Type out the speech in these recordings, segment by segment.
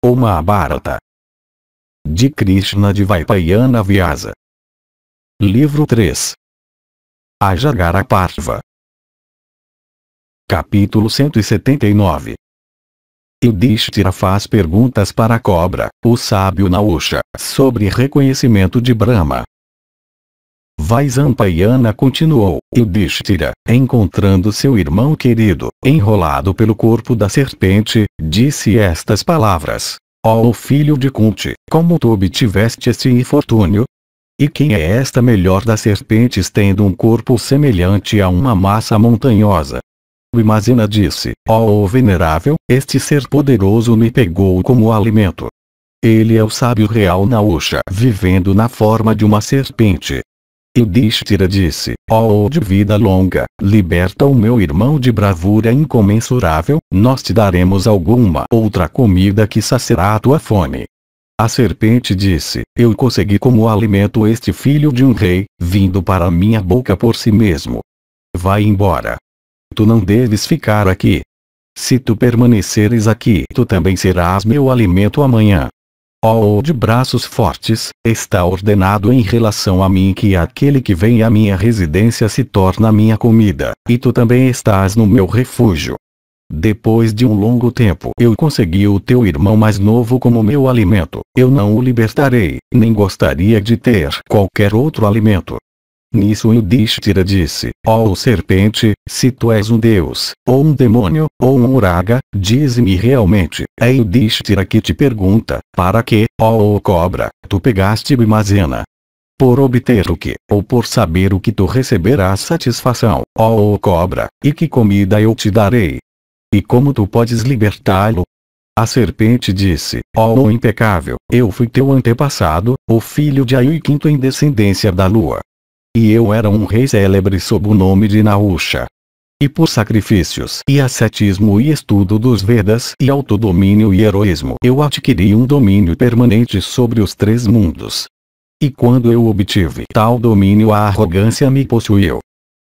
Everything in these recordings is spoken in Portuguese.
ou Mahabharata. De Krishna de Vaipayana Vyasa. Livro 3. Ajagaraparva. Capítulo 179. Yudhishthira faz perguntas para a cobra, o sábio Nausha, sobre reconhecimento de Brahma. Vaisampayana continuou: Yudhishthira, encontrando seu irmão querido, enrolado pelo corpo da serpente, disse estas palavras: ó filho de Kunti, como tu obtiveste este infortúnio? E quem é esta melhor das serpentes tendo um corpo semelhante a uma massa montanhosa? Bimazena disse: ó venerável, este ser poderoso me pegou como alimento. Ele é o sábio real Nausha vivendo na forma de uma serpente. Yudhishthira disse: ó de vida longa, liberta o meu irmão de bravura incomensurável, nós te daremos alguma outra comida que saciará a tua fome. A serpente disse: eu consegui como alimento este filho de um rei, vindo para minha boca por si mesmo. Vai embora. Tu não deves ficar aqui. Se tu permaneceres aqui, tu também serás meu alimento amanhã. Ó de braços fortes, está ordenado em relação a mim que aquele que vem à minha residência se torna minha comida, e tu também estás no meu refúgio. Depois de um longo tempo eu consegui o teu irmão mais novo como meu alimento, eu não o libertarei, nem gostaria de ter qualquer outro alimento. Nisso Yudhishthira disse: ó serpente, se tu és um deus, ou um demônio, ou um uraga, dize-me realmente. É Yudhishthira que te pergunta: para que, ó cobra, tu pegaste Bimazena? Por obter o que, ou por saber o que tu receberás satisfação, ó cobra, e que comida eu te darei? E como tu podes libertá-lo? A serpente disse: ó impecável, eu fui teu antepassado, o filho de Ayu quinto em descendência da lua. E eu era um rei célebre sob o nome de Nausha. E por sacrifícios e ascetismo e estudo dos Vedas e autodomínio e heroísmo eu adquiri um domínio permanente sobre os 3 mundos. E quando eu obtive tal domínio, a arrogância me possuiu.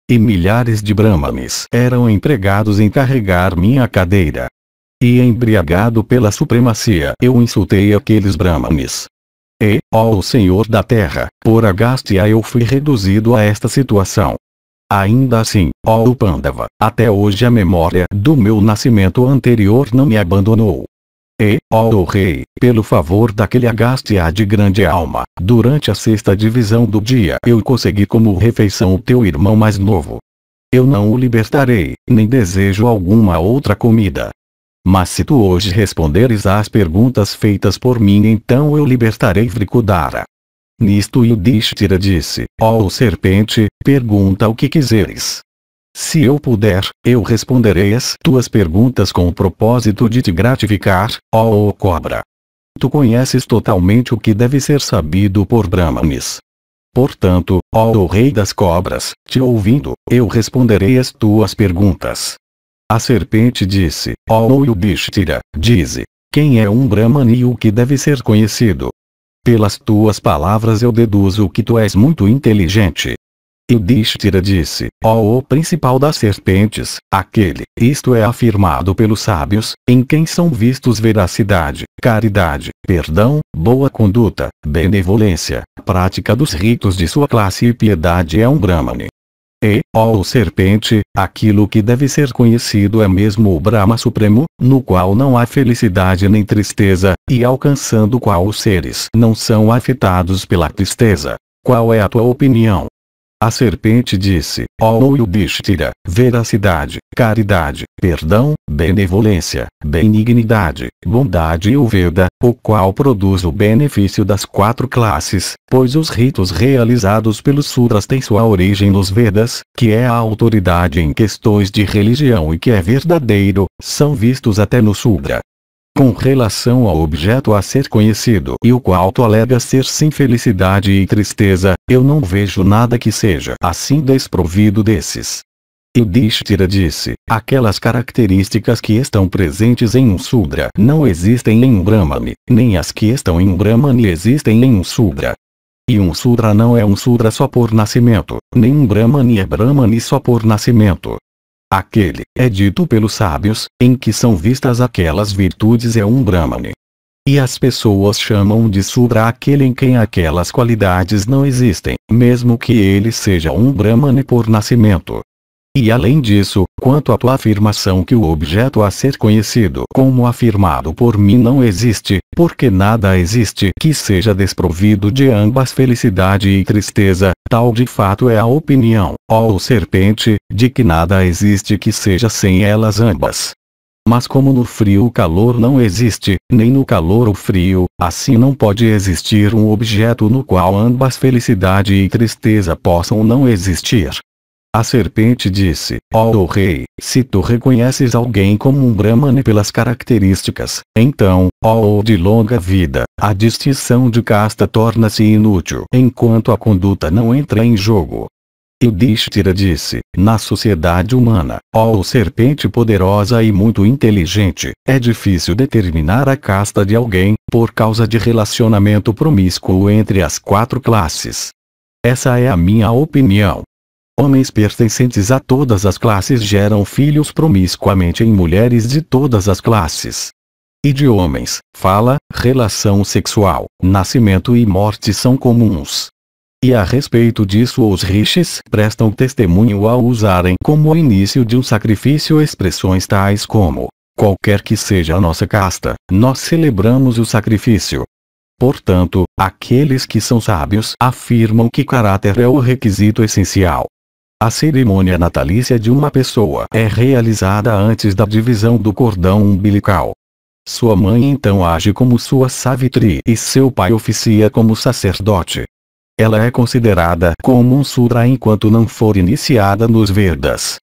E milhares de brahmanes eram empregados em carregar minha cadeira. E embriagado pela supremacia eu insultei aqueles brahmanes. E, ó Senhor da Terra, por Agastya eu fui reduzido a esta situação. Ainda assim, ó Pandava, até hoje a memória do meu nascimento anterior não me abandonou. E, ó Rei, pelo favor daquele Agastya de grande alma, durante a 6ª divisão do dia eu consegui como refeição o teu irmão mais novo. Eu não o libertarei, nem desejo alguma outra comida. Mas se tu hoje responderes às perguntas feitas por mim, então eu libertarei Vrikudara. Nisto Yudhishthira disse: ó serpente, pergunta o que quiseres. Se eu puder, eu responderei as tuas perguntas com o propósito de te gratificar, ó cobra. Tu conheces totalmente o que deve ser sabido por brahmanes. Portanto, ó rei das cobras, te ouvindo, eu responderei as tuas perguntas. A serpente disse: ó Yudhishthira, dize, quem é um Brahman e o que deve ser conhecido? Pelas tuas palavras eu deduzo que tu és muito inteligente. Yudhishthira disse: ó o principal das serpentes, aquele, isto é afirmado pelos sábios, em quem são vistos veracidade, caridade, perdão, boa conduta, benevolência, prática dos ritos de sua classe e piedade é um Brahmane. E, ó serpente, aquilo que deve ser conhecido é mesmo o Brahma Supremo, no qual não há felicidade nem tristeza, e alcançando o qual os seres não são afetados pela tristeza. Qual é a tua opinião? A serpente disse: ó Yudhishthira, veracidade, caridade, perdão, benevolência, benignidade, bondade e o Veda, o qual produz o benefício das 4 classes, pois os ritos realizados pelos Sudras têm sua origem nos Vedas, que é a autoridade em questões de religião e que é verdadeiro, são vistos até no Sudra. Com relação ao objeto a ser conhecido e o qual tu alegas ser sem felicidade e tristeza, eu não vejo nada que seja assim desprovido desses. Yudhishthira disse: aquelas características que estão presentes em um Sudra não existem em um Brahmane, nem as que estão em um Brahmane existem em um Sudra. E um Sudra não é um Sudra só por nascimento, nem um Brahmane é Brahmane só por nascimento. Aquele, é dito pelos sábios, em que são vistas aquelas virtudes é um Brahmane. E as pessoas chamam de Sudra aquele em quem aquelas qualidades não existem, mesmo que ele seja um Brahmane por nascimento. E além disso, quanto à tua afirmação que o objeto a ser conhecido como afirmado por mim não existe, porque nada existe que seja desprovido de ambas felicidade e tristeza, tal de fato é a opinião, ó serpente, de que nada existe que seja sem elas ambas. Mas como no frio o calor não existe, nem no calor o frio, assim não pode existir um objeto no qual ambas felicidade e tristeza possam não existir. A serpente disse, ó rei, se tu reconheces alguém como um Brahmane pelas características, então, ó de longa vida, a distinção de casta torna-se inútil enquanto a conduta não entra em jogo. Yudhishthira disse, na sociedade humana, ó serpente poderosa e muito inteligente, é difícil determinar a casta de alguém, por causa de relacionamento promíscuo entre as 4 classes. Essa é a minha opinião. Homens pertencentes a todas as classes geram filhos promiscuamente em mulheres de todas as classes. E de homens, fala, relação sexual, nascimento e morte são comuns. E a respeito disso os rishis prestam testemunho ao usarem como início de um sacrifício expressões tais como, qualquer que seja a nossa casta, nós celebramos o sacrifício. Portanto, aqueles que são sábios afirmam que caráter é o requisito essencial. A cerimônia natalícia de uma pessoa é realizada antes da divisão do cordão umbilical. Sua mãe então age como sua Savitri e seu pai oficia como sacerdote. Ela é considerada como um Sudra enquanto não for iniciada nos Vedas.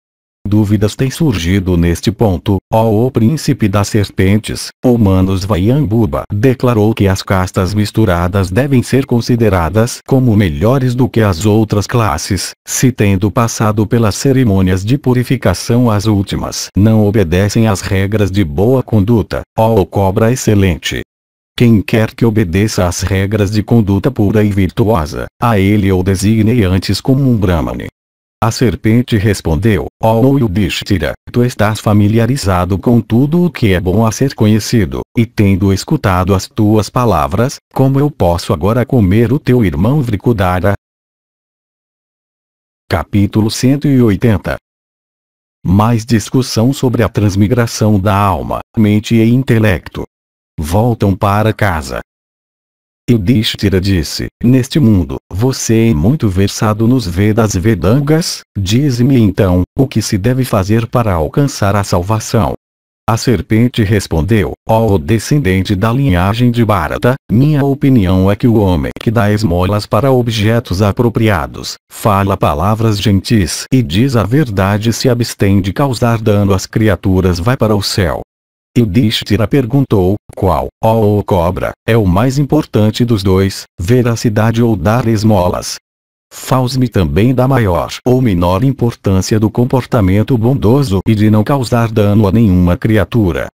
Dúvidas têm surgido neste ponto, ó o príncipe das serpentes, o Manusvayambhuva declarou que as castas misturadas devem ser consideradas como melhores do que as outras classes, se tendo passado pelas cerimônias de purificação as últimas não obedecem às regras de boa conduta, ó cobra excelente. Quem quer que obedeça às regras de conduta pura e virtuosa, a ele eu designei antes como um Brahmane. A serpente respondeu, ó Yudhishthira, tu estás familiarizado com tudo o que é bom a ser conhecido, e tendo escutado as tuas palavras, como eu posso agora comer o teu irmão Vrikudara? Capítulo 180. Mais discussão sobre a transmigração da alma, mente e intelecto. Voltam para casa. Yudhishthira disse, neste mundo, você é muito versado nos Vedas Vedangas, dize-me então, o que se deve fazer para alcançar a salvação? A serpente respondeu, ó descendente da linhagem de Bharata, minha opinião é que o homem que dá esmolas para objetos apropriados, fala palavras gentis e diz a verdade e se abstém de causar dano às criaturas vai para o céu. Yudhishthira perguntou, qual, ó cobra, é o mais importante dos dois, veracidade ou dar esmolas? Fale-me também da maior ou menor importância do comportamento bondoso e de não causar dano a nenhuma criatura.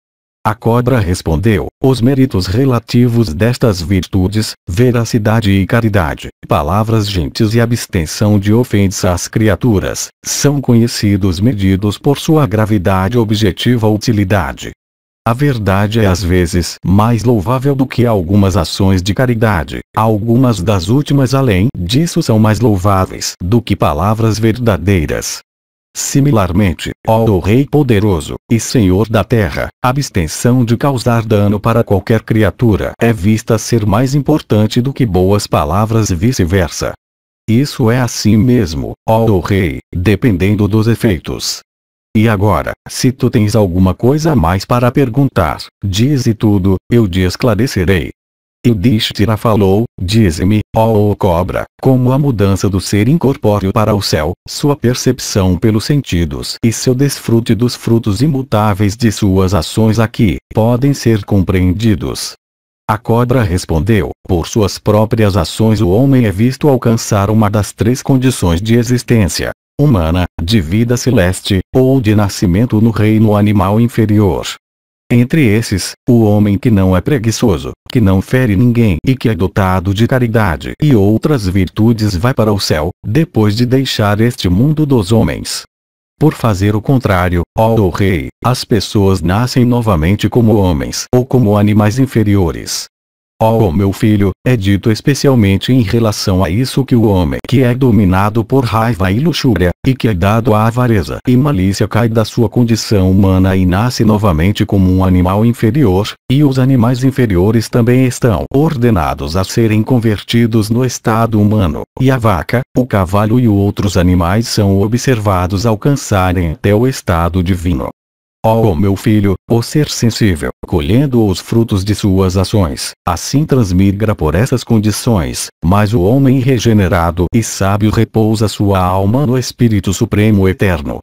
A cobra respondeu, os méritos relativos destas virtudes, veracidade e caridade, palavras gentis e abstenção de ofensa às criaturas, são conhecidos medidos por sua gravidade objetiva ou utilidade. A verdade é às vezes mais louvável do que algumas ações de caridade, algumas das últimas além disso são mais louváveis do que palavras verdadeiras. Similarmente, ó Rei poderoso, e Senhor da terra, a abstenção de causar dano para qualquer criatura é vista ser mais importante do que boas palavras e vice-versa. Isso é assim mesmo, ó Rei, dependendo dos efeitos. E agora, se tu tens alguma coisa a mais para perguntar, dize tudo, eu te esclarecerei. Yudhishthira falou, dize-me, ó cobra, como a mudança do ser incorpóreo para o céu, sua percepção pelos sentidos e seu desfrute dos frutos imutáveis de suas ações aqui, podem ser compreendidos. A cobra respondeu, por suas próprias ações o homem é visto alcançar uma das 3 condições de existência. Humana, de vida celeste, ou de nascimento no reino animal inferior. Entre esses, o homem que não é preguiçoso, que não fere ninguém e que é dotado de caridade e outras virtudes vai para o céu, depois de deixar este mundo dos homens. Por fazer o contrário, ó rei, as pessoas nascem novamente como homens ou como animais inferiores. Ó meu filho, é dito especialmente em relação a isso que o homem que é dominado por raiva e luxúria, e que é dado à avareza e malícia cai da sua condição humana e nasce novamente como um animal inferior, e os animais inferiores também estão ordenados a serem convertidos no estado humano, e a vaca, o cavalo e outros animais são observados alcançarem até o estado divino. Ó meu filho, o ser sensível, colhendo os frutos de suas ações, assim transmigra por essas condições, mas o homem regenerado e sábio repousa sua alma no Espírito Supremo Eterno.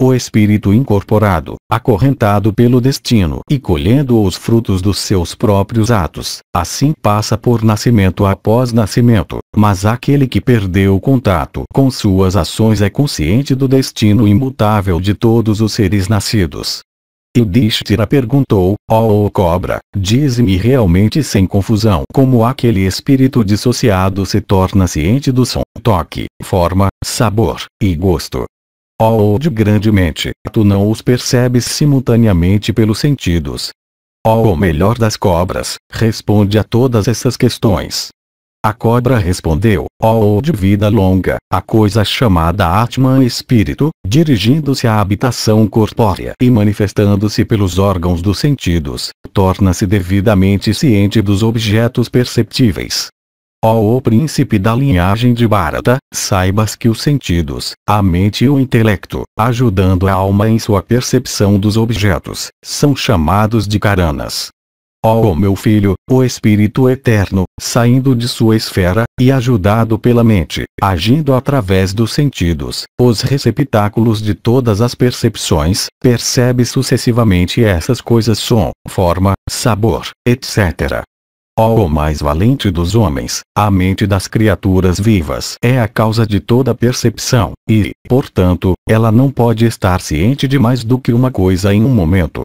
O espírito incorporado, acorrentado pelo destino e colhendo os frutos dos seus próprios atos, assim passa por nascimento após nascimento, mas aquele que perdeu o contato com suas ações é consciente do destino imutável de todos os seres nascidos. Yudhishthira perguntou, ó cobra, dize-me realmente sem confusão como aquele espírito dissociado se torna ciente do som, toque, forma, sabor e gosto. Ó de grandemente, tu não os percebes simultaneamente pelos sentidos. Ó o melhor das cobras, responde a todas essas questões. A cobra respondeu, ó de vida longa, a coisa chamada Atman espírito, dirigindo-se à habitação corpórea e manifestando-se pelos órgãos dos sentidos, torna-se devidamente ciente dos objetos perceptíveis. Ó o príncipe da linhagem de Bharata, saibas que os sentidos, a mente e o intelecto, ajudando a alma em sua percepção dos objetos, são chamados de karanas. Ó meu filho, o Espírito Eterno, saindo de sua esfera, e ajudado pela mente, agindo através dos sentidos, os receptáculos de todas as percepções, percebe sucessivamente essas coisas som, forma, sabor, etc. Ó o mais valente dos homens, a mente das criaturas vivas é a causa de toda percepção, e, portanto, ela não pode estar ciente de mais do que uma coisa em um momento.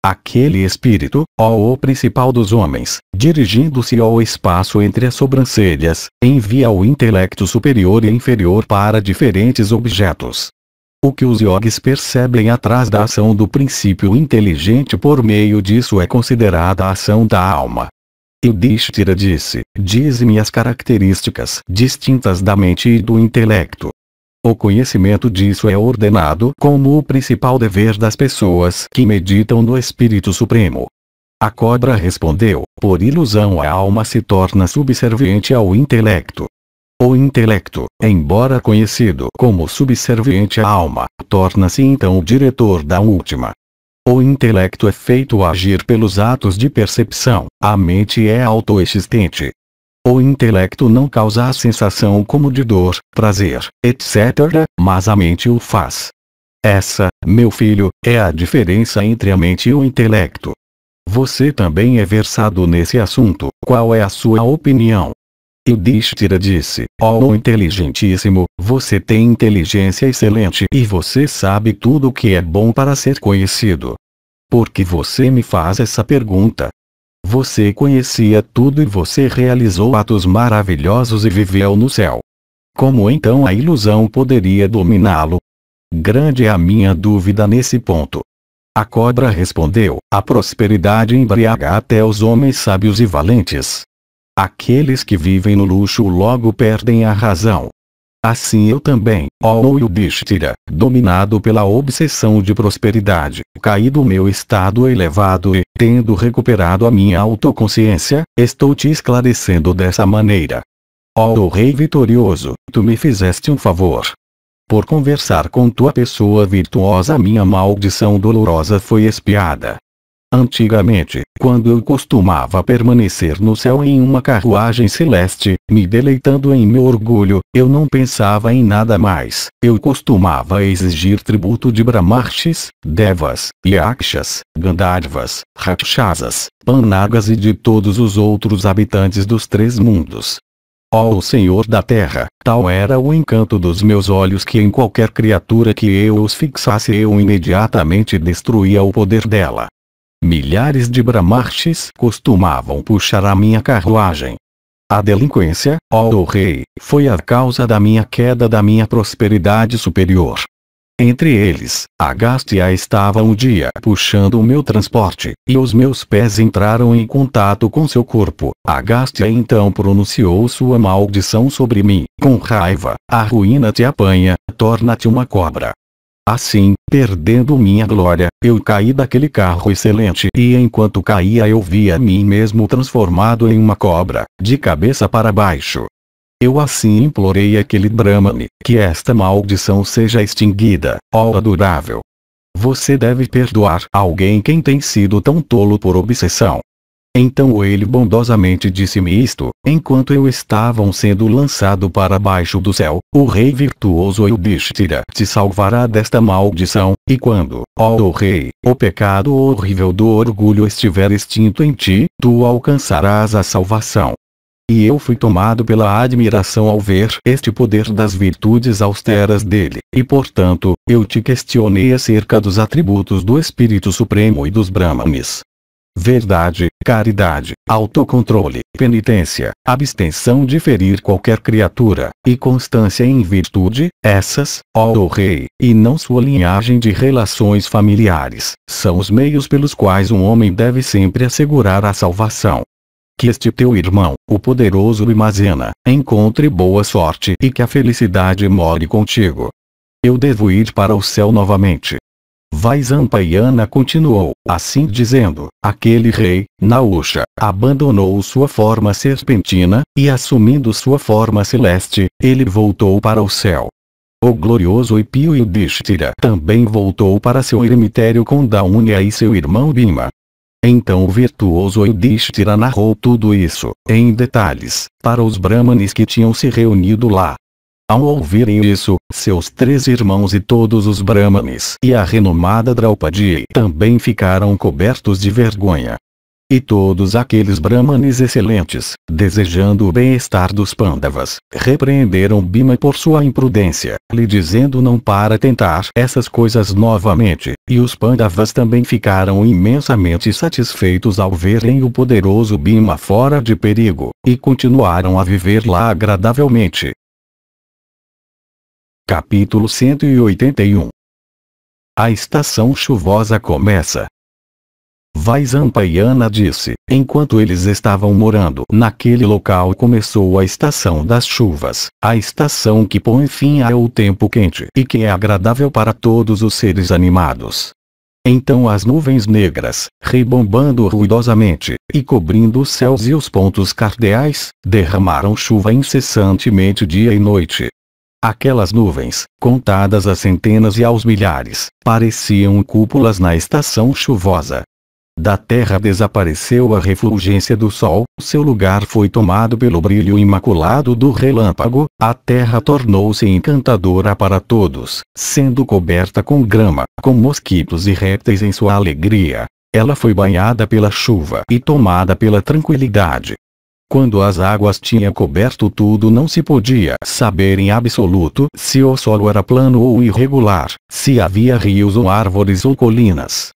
Aquele espírito, ó o principal dos homens, dirigindo-se ao espaço entre as sobrancelhas, envia o intelecto superior e inferior para diferentes objetos. O que os yogis percebem atrás da ação do princípio inteligente por meio disso é considerada a ação da alma. Yudhishthira disse, dize-me as características distintas da mente e do intelecto. O conhecimento disso é ordenado como o principal dever das pessoas que meditam no Espírito Supremo. A cobra respondeu, por ilusão a alma se torna subserviente ao intelecto. O intelecto, embora conhecido como subserviente à alma, torna-se então o diretor da última. O intelecto é feito agir pelos atos de percepção, a mente é autoexistente. O intelecto não causa a sensação como de dor, prazer, etc., mas a mente o faz. Essa, meu filho, é a diferença entre a mente e o intelecto. Você também é versado nesse assunto, qual é a sua opinião? Yudhishthira disse, ó inteligentíssimo, você tem inteligência excelente e você sabe tudo o que é bom para ser conhecido. Por que você me faz essa pergunta? Você conhecia tudo e você realizou atos maravilhosos e viveu no céu. Como então a ilusão poderia dominá-lo? Grande é a minha dúvida nesse ponto. A cobra respondeu, a prosperidade embriaga até os homens sábios e valentes. Aqueles que vivem no luxo logo perdem a razão. Assim eu também, ó Yudhishthira, dominado pela obsessão de prosperidade, caí do meu estado elevado e, tendo recuperado a minha autoconsciência, estou te esclarecendo dessa maneira. Ó Rei vitorioso, tu me fizeste um favor. Por conversar com tua pessoa virtuosa minha maldição dolorosa foi expiada. Antigamente, quando eu costumava permanecer no céu em uma carruagem celeste, me deleitando em meu orgulho, eu não pensava em nada mais. Eu costumava exigir tributo de Brahmarshis, Devas, Yakshas, Gandharvas, Rakshasas, Panagas e de todos os outros habitantes dos três mundos. Ó Senhor da Terra, tal era o encanto dos meus olhos que em qualquer criatura que eu os fixasse eu imediatamente destruía o poder dela. Milhares de Brahmarshis costumavam puxar a minha carruagem. A delinquência, ó Rei, foi a causa da minha queda da minha prosperidade superior. Entre eles, Agastya estava um dia puxando o meu transporte, e os meus pés entraram em contato com seu corpo. Agastya então pronunciou sua maldição sobre mim, com raiva: a ruína te apanha, torna-te uma cobra. Assim, perdendo minha glória, eu caí daquele carro excelente e enquanto caía eu via a mim mesmo transformado em uma cobra, de cabeça para baixo. Eu assim implorei àquele Brahmane, que esta maldição seja extinguida, ó adorável. Você deve perdoar alguém quem tem sido tão tolo por obsessão. Então ele bondosamente disse-me isto, enquanto eu estava sendo lançado para baixo do céu: o rei virtuoso Yudhishthira te salvará desta maldição, e quando, ó rei, o pecado horrível do orgulho estiver extinto em ti, tu alcançarás a salvação. E eu fui tomado pela admiração ao ver este poder das virtudes austeras dele, e portanto, eu te questionei acerca dos atributos do Espírito Supremo e dos Brahmanes. Verdade, caridade, autocontrole, penitência, abstenção de ferir qualquer criatura, e constância em virtude, essas, ó rei, e não sua linhagem de relações familiares, são os meios pelos quais um homem deve sempre assegurar a salvação. Que este teu irmão, o poderoso Bhimazena, encontre boa sorte e que a felicidade more contigo. Eu devo ir para o céu novamente. Vaisampayana continuou, assim dizendo: aquele rei, Nausha, abandonou sua forma serpentina, e assumindo sua forma celeste, ele voltou para o céu. O glorioso e pio Yudhishthira também voltou para seu eremitério com Daunya e seu irmão Bhima. Então o virtuoso Yudhishthira narrou tudo isso, em detalhes, para os Brahmanes que tinham se reunido lá. Ao ouvirem isso, seus 3 irmãos e todos os Brahmanes e a renomada Draupadi também ficaram cobertos de vergonha. E todos aqueles Brahmanes excelentes, desejando o bem-estar dos Pandavas, repreenderam Bhima por sua imprudência, lhe dizendo não para tentar essas coisas novamente, e os Pandavas também ficaram imensamente satisfeitos ao verem o poderoso Bhima fora de perigo, e continuaram a viver lá agradavelmente. Capítulo 181. A estação chuvosa começa. Vaisampayana disse: enquanto eles estavam morando naquele local começou a estação das chuvas, a estação que põe fim ao tempo quente e que é agradável para todos os seres animados. Então as nuvens negras, rebombando ruidosamente, e cobrindo os céus e os pontos cardeais, derramaram chuva incessantemente dia e noite. Aquelas nuvens, contadas a centenas e aos milhares, pareciam cúpulas na estação chuvosa. Da terra desapareceu a refulgência do sol, seu lugar foi tomado pelo brilho imaculado do relâmpago, a terra tornou-se encantadora para todos, sendo coberta com grama, com mosquitos e répteis em sua alegria. Ela foi banhada pela chuva e tomada pela tranquilidade. Quando as águas tinham coberto tudo, não se podia saber em absoluto se o solo era plano ou irregular, se havia rios ou árvores ou colinas.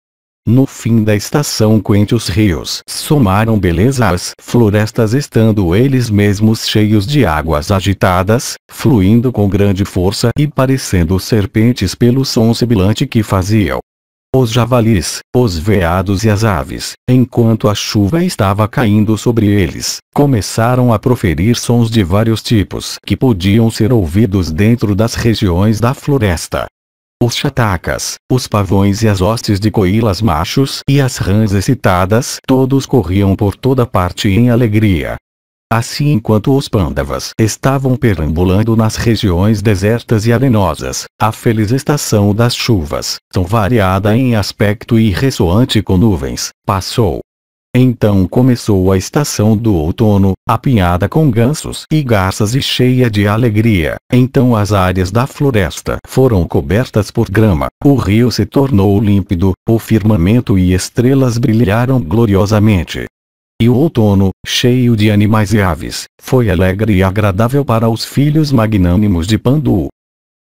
No fim da estação quente os rios somaram beleza às florestas, estando eles mesmos cheios de águas agitadas, fluindo com grande força e parecendo serpentes pelo som sibilante que faziam. Os javalis, os veados e as aves, enquanto a chuva estava caindo sobre eles, começaram a proferir sons de vários tipos que podiam ser ouvidos dentro das regiões da floresta. Os chatakas, os pavões e as hostes de coílas machos e as rãs excitadas todos corriam por toda parte em alegria. Assim, enquanto os Pandavas estavam perambulando nas regiões desertas e arenosas, a feliz estação das chuvas, tão variada em aspecto e ressoante com nuvens, passou. Então começou a estação do outono, apinhada com gansos e garças e cheia de alegria. Então as áreas da floresta foram cobertas por grama, o rio se tornou límpido, o firmamento e estrelas brilharam gloriosamente. E o outono, cheio de animais e aves, foi alegre e agradável para os filhos magnânimos de Pandu.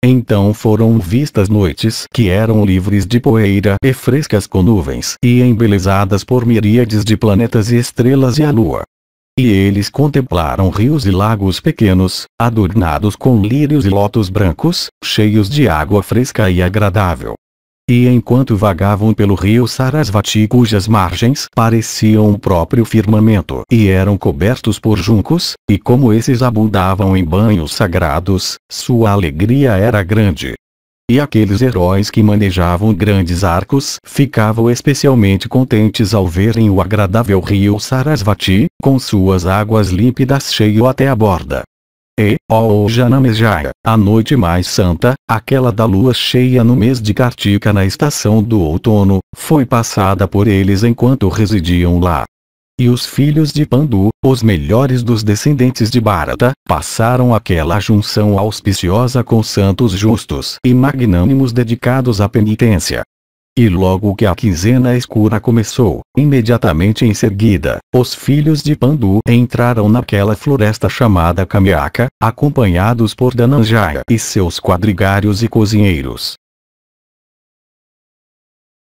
Então foram vistas noites que eram livres de poeira e frescas com nuvens e embelezadas por miríades de planetas e estrelas e a lua. E eles contemplaram rios e lagos pequenos, adornados com lírios e lotos brancos, cheios de água fresca e agradável. E enquanto vagavam pelo rio Sarasvati, cujas margens pareciam o próprio firmamento e eram cobertos por juncos, e como esses abundavam em banhos sagrados, sua alegria era grande. E aqueles heróis que manejavam grandes arcos ficavam especialmente contentes ao verem o agradável rio Sarasvati, com suas águas límpidas cheio até a borda. E, ó Janamejaya, a noite mais santa, aquela da lua cheia no mês de Kartika na estação do outono, foi passada por eles enquanto residiam lá. E os filhos de Pandu, os melhores dos descendentes de Bharata, passaram aquela junção auspiciosa com santos justos e magnânimos dedicados à penitência. E logo que a quinzena escura começou, imediatamente em seguida, os filhos de Pandu entraram naquela floresta chamada Kamyaka, acompanhados por Dhananjaya e seus quadrigários e cozinheiros.